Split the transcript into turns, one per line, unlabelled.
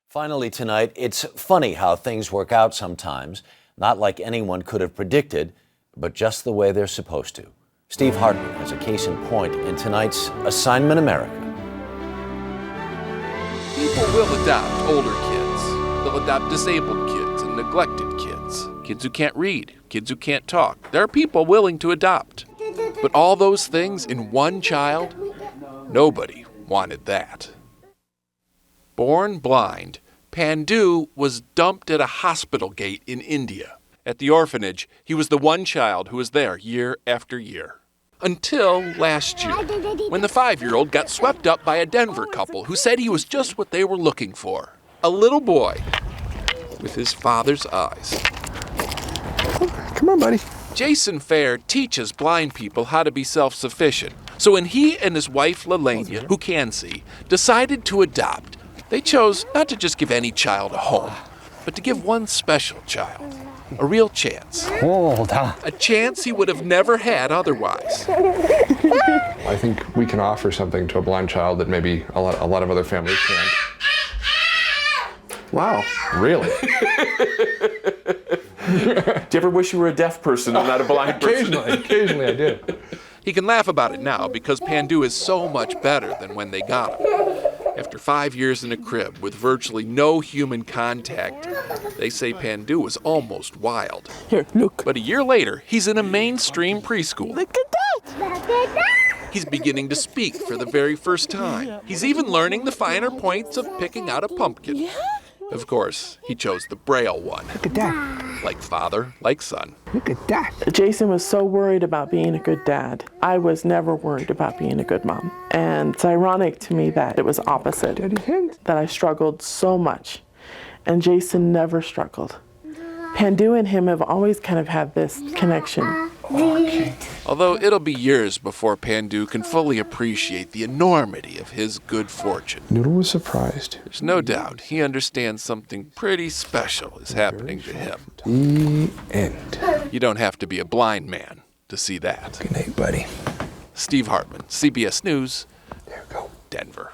Finally tonight, it's funny how things work out sometimes, not like anyone could have predicted, but just the way they're supposed to. Steve Hartman has a case in point in tonight's Assignment America.
People will adopt older kids. They'll adopt disabled kids and neglected kids. Kids who can't read, kids who can't talk. There are people willing to adopt. But all those things in one child? Nobody wanted that. Born blind, Pandu was dumped at a hospital gate in India. At the orphanage, he was the one child who was there year after year. Until last year, when the 5-year-old got swept up by a Denver couple who said he was just what they were looking for. A little boy with his father's eyes.
Come on, buddy.
Jason Fair teaches blind people how to be self-sufficient. So when he and his wife, Lelania, who can see, decided to adopt, they chose not to just give any child a home, but to give one special child a real chance. A chance he would have never had otherwise.
I think we can offer something to a blind child that maybe a lot of other families can't. Wow, really?
Do you ever wish you were a deaf person and not a blind person?
Occasionally I do.
He can laugh about it now because Pandu is so much better than when they got him. After 5 years in a crib with virtually no human contact, they say Pandu was almost wild.
Here, look.
But a year later, he's in a mainstream preschool.
Look at that.
He's beginning to speak for the very first time. He's even learning the finer points of picking out a pumpkin.
Yeah.
Of course, he chose the Braille one.
Look at that.
Like father, like son.
Look at that.
Jason was so worried about being a good dad. I was never worried about being a good mom. And it's ironic to me that it was opposite.
Daddy's hands.
That I struggled so much. And Jason never struggled. Pandu and him have always kind of had this connection.
Although it'll be years before Pandu can fully appreciate the enormity of his good fortune.
Noodle was surprised.
There's no doubt he understands something pretty special is happening to him.
The end.
You don't have to be a blind man to see that.
Good night, buddy.
Steve Hartman, CBS News,
There we go.
Denver.